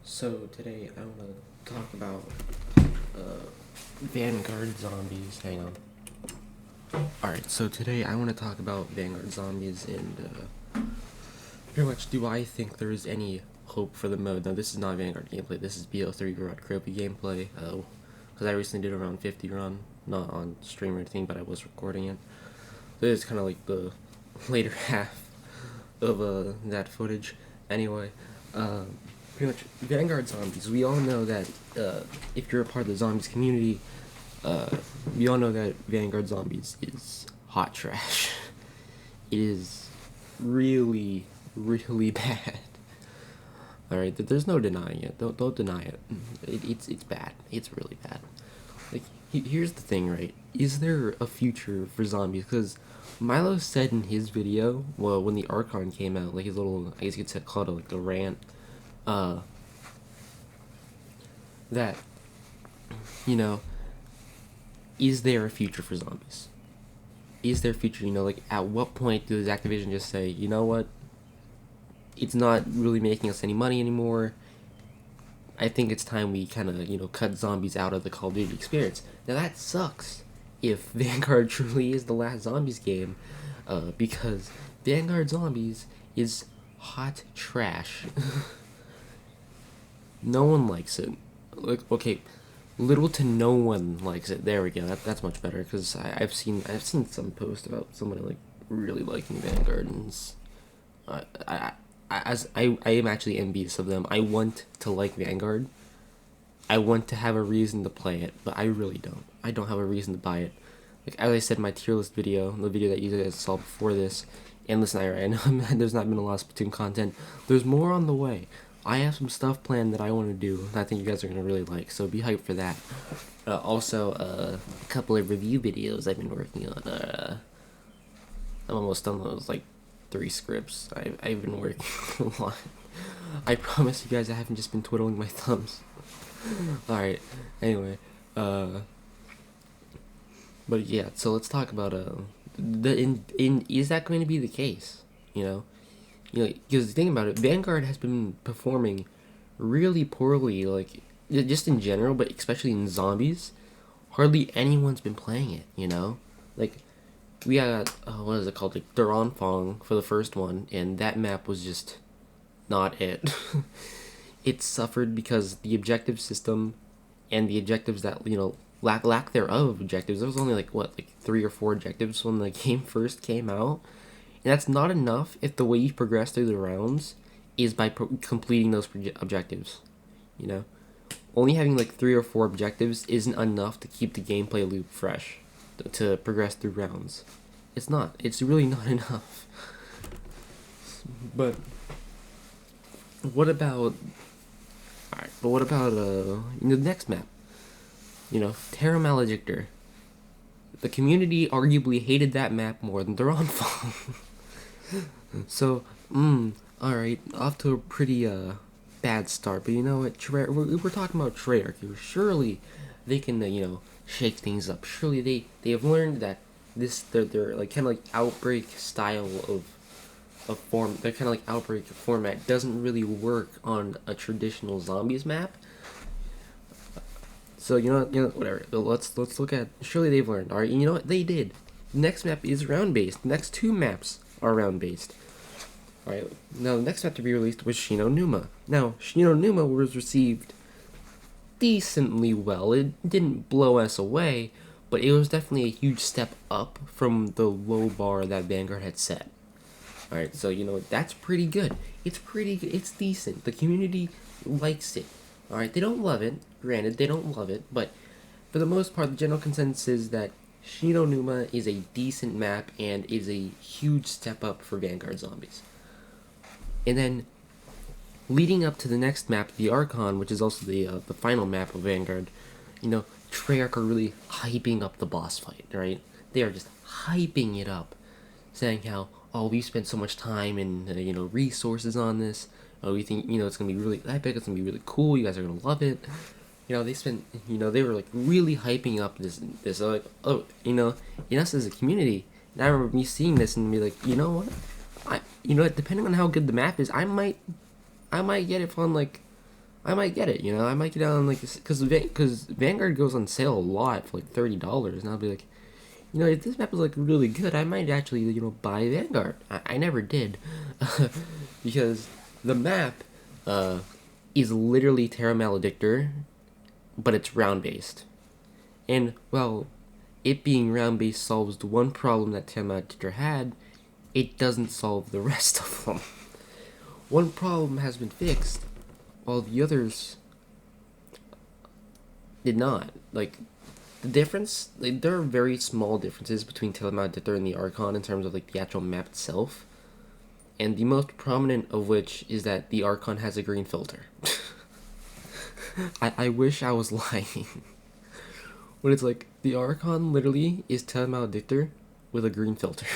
So today I want to talk about Vanguard zombies. Hang on. Alright, so today I want to talk about Vanguard zombies and pretty much do I think there is any hope for the mode. Now this is not Vanguard gameplay, this is BO3 Garage Croppy gameplay, because I recently did a round 50 run, not on stream or anything, but I was recording it. This is kind of like the later half of that footage. Anyway, pretty much Vanguard zombies. We all know that if you're a part of the zombies community, we all know that Vanguard zombies is hot trash. It is really, really bad. All right, there's no denying it. Don't deny it. It's bad. It's really bad. Like here's the thing, right? Is there a future for zombies? Because Milo said in his video, well, when the Archon came out, like his little, I guess you could call it like a rant, that, you know, is there a future for zombies? Is there a future, like at what point does Activision just say, you know what, it's not really making us any money anymore, I think it's time we kind of, cut zombies out of the Call of Duty experience. Now that sucks if Vanguard truly is the last zombies game, because Vanguard zombies is hot trash. No one likes it. Like, okay, little to no one likes it. There we go. That's much better, because I've seen some post about somebody like really liking Vanguard, and I am actually envious of them. I want to like Vanguard. I want to have a reason to play it, but I really don't. I don't have a reason to buy it. Like, as I said in my tier list video, the video that you guys saw before this, and listen, I know there's not been a lot of Splatoon content. There's more on the way. I have some stuff planned that I want to do that I think you guys are going to really like, so be hyped for that. Also, a couple of review videos I've been working on. I'm almost done those, like 3 scripts. I've been working a lot. I promise you guys I haven't just been twiddling my thumbs. Alright, anyway, but yeah, so let's talk about, is that going to be the case, because think about it, Vanguard has been performing really poorly, like, just in general, but especially in zombies. Hardly anyone's been playing it, like, we got, what is it called, like, Duranfong for the first one, and that map was just not it. It suffered because the objective system and the objectives that, lack thereof objectives. There was only like 3 or 4 objectives when the game first came out, and that's not enough if the way you progress through the rounds is by completing those objectives. Only having like 3 or 4 objectives isn't enough to keep the gameplay loop fresh to progress through rounds. It's not. It's really not enough. But what about? Alright, but what about the next map? Terra Maledictor. The community arguably hated that map more than Duranfong. So, alright, off to a pretty bad start. But you know what? We're talking about Treyarch. Surely they can shake things up. Surely they have learned that their like kind of like Outbreak style of form, their kind of like Outbreak format doesn't really work on a traditional zombies map. So whatever. Let's look at. Surely they've learned. All right, you know what they did. The next map is round based. The next 2 maps are round based. All right. Now the next map to be released was Shi No Numa. Now Shi No Numa was received decently well. It didn't blow us away, but it was definitely a huge step up from the low bar that Vanguard had set. Alright, so that's pretty good. It's pretty good. It's decent. The community likes it. Alright, they don't love it. Granted, they don't love it, but for the most part, the general consensus is that Shi No Numa is a decent map and is a huge step up for Vanguard zombies. And then, leading up to the next map, the Archon, which is also the final map of Vanguard, Treyarch are really hyping up the boss fight, right? They are just hyping it up, saying how, oh, we spent so much time and resources on this. Oh, we think it's gonna be really epic. It's gonna be really cool. You guys are gonna love it. They spent they were like really hyping up this like, oh, in us as a community. And I remember me seeing this and be like, what, depending on how good the map is, I might get it on like I might get it. I might get on like because Vanguard goes on sale a lot for like $30, and I'll be like, if this map is like really good, I might actually buy Vanguard. I never did, because the map is literally Terra Maledictor, but it's round based, and well, it being round based solves the one problem that Terra Maledictor had. It doesn't solve the rest of them. One problem has been fixed, while the others did not. Like, the difference, like, there are very small differences between Terra Maledictor and the Archon in terms of like the actual map itself, and the most prominent of which is that the Archon has a green filter. I wish I was lying, but it's like the Archon literally is Terra Maledictor with a green filter.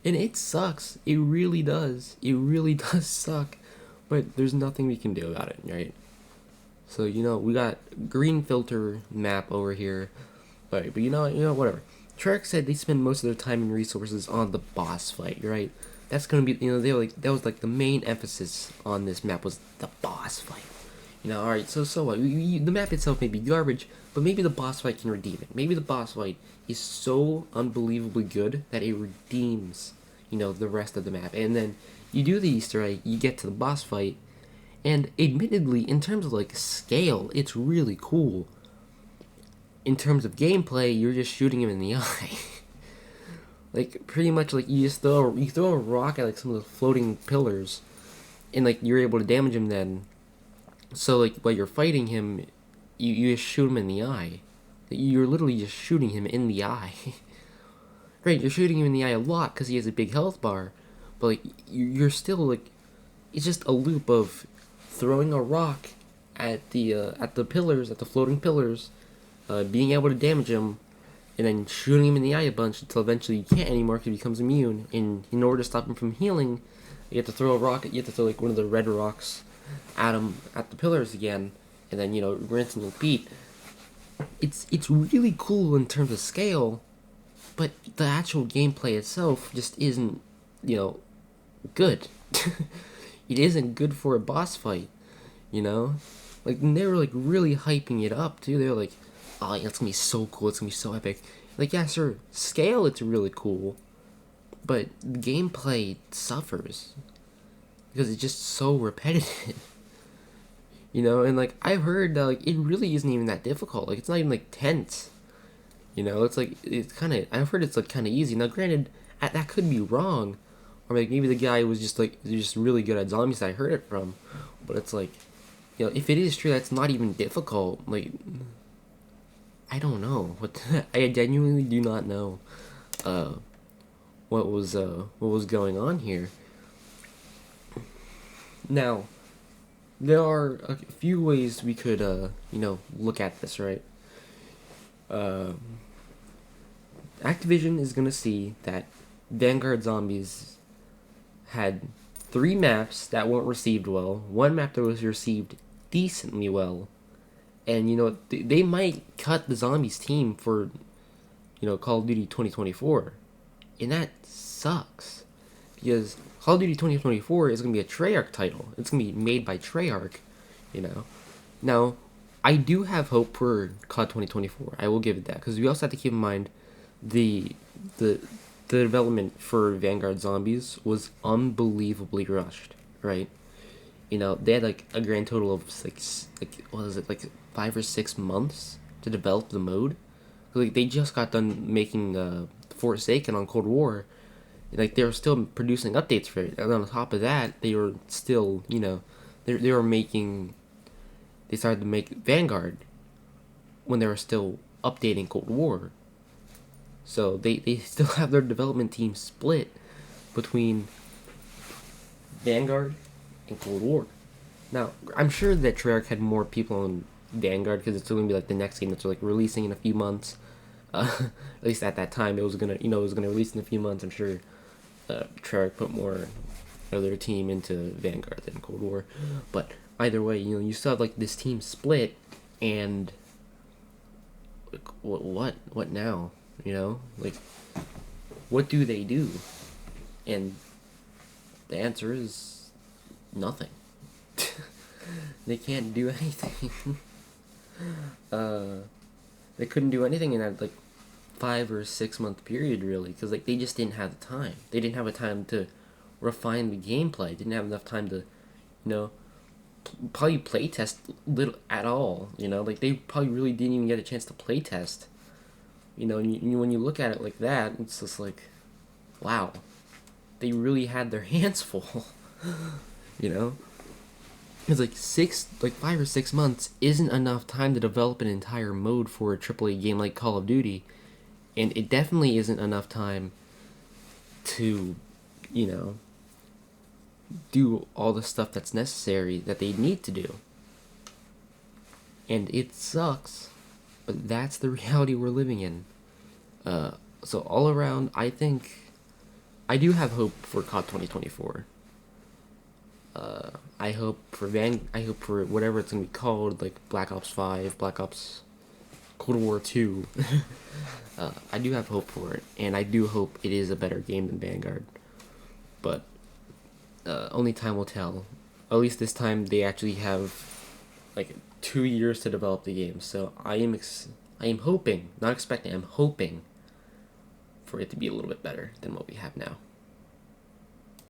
And it sucks. It really does. It really does suck. But there's nothing we can do about it, right? So, we got green filter map over here. But whatever. Treyarch said they spend most of their time and resources on the boss fight, right? That's gonna be, that was like the main emphasis on this map was the boss fight. Alright, so what? The map itself may be garbage, but maybe the boss fight can redeem it. Maybe the boss fight is so unbelievably good that it redeems, the rest of the map. And then you do the Easter egg, you get to the boss fight, and admittedly, in terms of like scale, it's really cool. In terms of gameplay, you're just shooting him in the eye. Like, pretty much, like, you throw a rock at like some of the floating pillars, and like you're able to damage him then. So like while you're fighting him, you just shoot him in the eye. You're literally just shooting him in the eye. Right, you're shooting him in the eye a lot because he has a big health bar, but like you're still like, it's just a loop of throwing a rock at the pillars, at the floating pillars, being able to damage him, and then shooting him in the eye a bunch until eventually you can't anymore because he becomes immune. And in order to stop him from healing, you have to throw a rock. You have to throw like one of the red rocks at him at the pillars again, and then rinse and repeat. It's really cool in terms of scale, but the actual gameplay itself just isn't good. It isn't good for a boss fight. Like, they were like really hyping it up too. They were like, oh yeah, it's gonna be so cool, it's gonna be so epic. Like, yeah, sure, scale it's really cool, but gameplay suffers because it's just so repetitive. And like I've heard that like it really isn't even that difficult. Like, it's not even like tense. It's like I've heard it's like kind of easy. Now, granted, that could be wrong, or like maybe the guy was just really good at zombies that I heard it from. But it's like, if it is true, that's not even difficult. Like, I don't know I genuinely do not know what was going on here. Now, there are a few ways we could look at this, right? Activision is gonna see that Vanguard Zombies had 3 maps that weren't received well, 1 map that was received decently well, and they might cut the Zombies team for Call of Duty 2024, and that sucks because Call of Duty 2024 is gonna be a Treyarch title. It's gonna be made by Treyarch, Now, I do have hope for COD 2024. I will give it that, because we also have to keep in mind the development for Vanguard Zombies was unbelievably rushed, right? They had like a grand total of what was it, like 5 or 6 months to develop the mode. Like, they just got done making Forsaken on Cold War. Like, they were still producing updates for it, and on top of that, they were still they were making. They started to make Vanguard when they were still updating Cold War. So they still have their development team split between Vanguard and Cold War. Now, I'm sure that Treyarch had more people on Vanguard because it's still gonna be like the next game that's like releasing in a few months. At least at that time, it was gonna release in a few months. I'm sure Treyarch put more of their team into Vanguard than Cold War. But either way, you still have like this team split, and what now? Like, what do they do? And the answer is nothing. They can't do anything. uh, they couldn't do anything in that like 5 or 6 month period really, because like they just didn't have the time. They didn't have a time to refine the gameplay. Didn't have enough time to, probably play test little at all. Like they probably really didn't even get a chance to play test. When you look at it like that, it's just like, wow, they really had their hands full. you know it's like 5 or 6 months isn't enough time to develop an entire mode for a AAA game like Call of Duty, and it definitely isn't enough time to, you know, do all the stuff that's necessary that they need to do. And it sucks, but that's the reality we're living in. So all around, I think I do have hope for COD 2024. I hope for whatever it's gonna be called, like Black Ops 5, Black Ops Cold War 2. I do have hope for it, and I do hope it is a better game than Vanguard. But only time will tell. At least this time they actually have like 2 years to develop the game. So I am hoping, not expecting, I'm hoping for it to be a little bit better than what we have now.